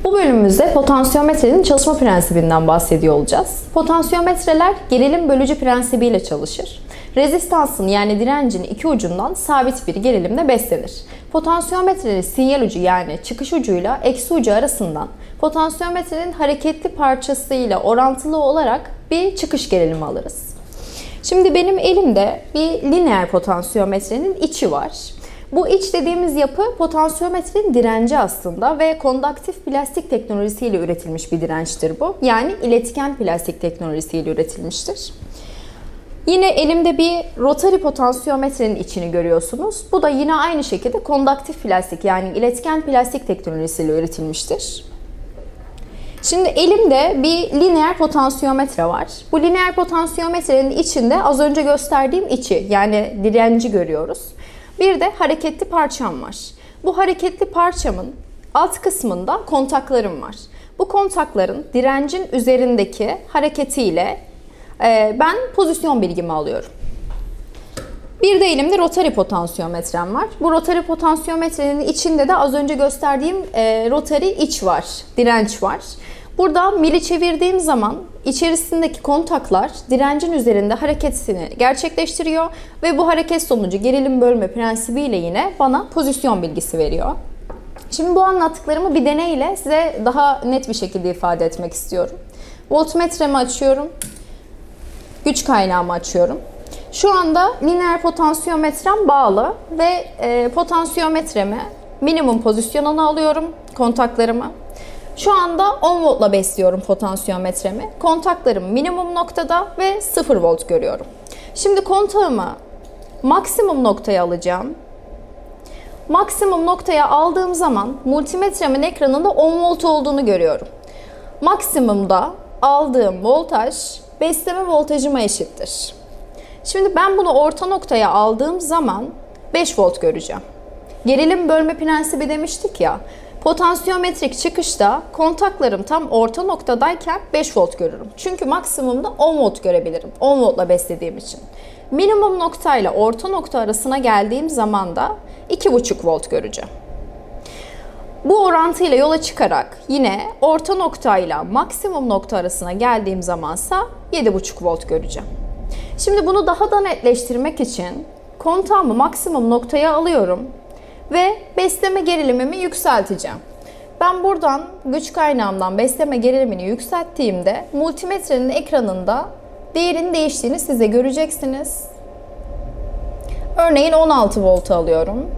Bu bölümümüzde potansiyometrenin çalışma prensibinden bahsediyor olacağız. Potansiyometreler gerilim bölücü prensibiyle çalışır. Rezistansın yani direncin iki ucundan sabit bir gerilimle beslenir. Potansiyometrenin sinyal ucu yani çıkış ucuyla eksi ucu arasından potansiyometrenin hareketli parçasıyla orantılı olarak bir çıkış gerilimi alırız. Şimdi benim elimde bir lineer potansiyometrenin içi var. Bu iç dediğimiz yapı potansiyometrenin direnci aslında ve konduktif plastik teknolojisiyle üretilmiş bir dirençtir bu. Yani iletken plastik teknolojisiyle üretilmiştir. Yine elimde bir rotary potansiyometrenin içini görüyorsunuz. Bu da yine aynı şekilde konduktif plastik yani iletken plastik teknolojisiyle üretilmiştir. Şimdi elimde bir lineer potansiyometre var. Bu lineer potansiyometrenin içinde az önce gösterdiğim içi yani direnci görüyoruz. Bir de hareketli parçam var. Bu hareketli parçamın alt kısmında kontaklarım var. Bu kontakların direncin üzerindeki hareketiyle ben pozisyon bilgimi alıyorum. Bir de elimde rotary potansiyometrem var. Bu rotary potansiyometrenin içinde de az önce gösterdiğim rotary iç var, direnç var. Burada mili çevirdiğim zaman içerisindeki kontaklar direncin üzerinde hareketini gerçekleştiriyor ve bu hareket sonucu gerilim bölme prensibiyle yine bana pozisyon bilgisi veriyor. Şimdi bu anlattıklarımı bir deneyle size daha net bir şekilde ifade etmek istiyorum. Voltmetremi açıyorum, güç kaynağımı açıyorum. Şu anda lineer potansiyometrem bağlı ve potansiyometremi minimum pozisyonuna alıyorum, kontaklarımı. Şu anda 10 voltla besliyorum potansiyometremi. Kontaklarım minimum noktada ve 0 volt görüyorum. Şimdi kontağımı maksimum noktaya alacağım. Maksimum noktaya aldığım zaman multimetremin ekranında 10 volt olduğunu görüyorum. Maksimumda aldığım voltaj besleme voltajıma eşittir. Şimdi ben bunu orta noktaya aldığım zaman 5 volt göreceğim. Gerilim bölme prensibi demiştik ya. Potansiyometrik çıkışta kontaklarım tam orta noktadayken 5 volt görürüm. Çünkü maksimumda 10 volt görebilirim. 10 voltla beslediğim için. Minimum noktayla orta nokta arasına geldiğim zaman da 2,5 volt göreceğim. Bu orantıyla yola çıkarak yine orta noktayla maksimum nokta arasına geldiğim zamansa 7,5 volt göreceğim. Şimdi bunu daha da netleştirmek için kontağımı maksimum noktaya alıyorum ve besleme gerilimimi yükselteceğim. Ben buradan güç kaynağımdan besleme gerilimini yükselttiğimde multimetrenin ekranında değerin değiştiğini siz de göreceksiniz. Örneğin 16 volt alıyorum.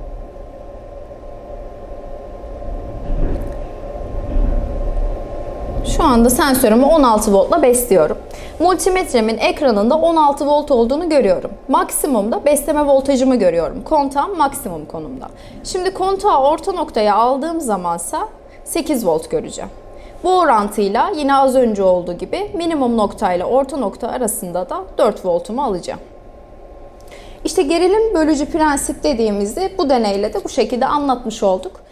Şu anda sensörümü 16 voltla besliyorum. Multimetremin ekranında 16 volt olduğunu görüyorum. Maksimumda besleme voltajımı görüyorum. Kontağım maksimum konumda. Şimdi kontağı orta noktaya aldığım zamansa 8 volt göreceğim. Bu orantıyla yine az önce olduğu gibi minimum noktayla orta nokta arasında da 4 voltumu alacağım. İşte gerilim bölücü prensip dediğimizi bu deneyle de bu şekilde anlatmış olduk.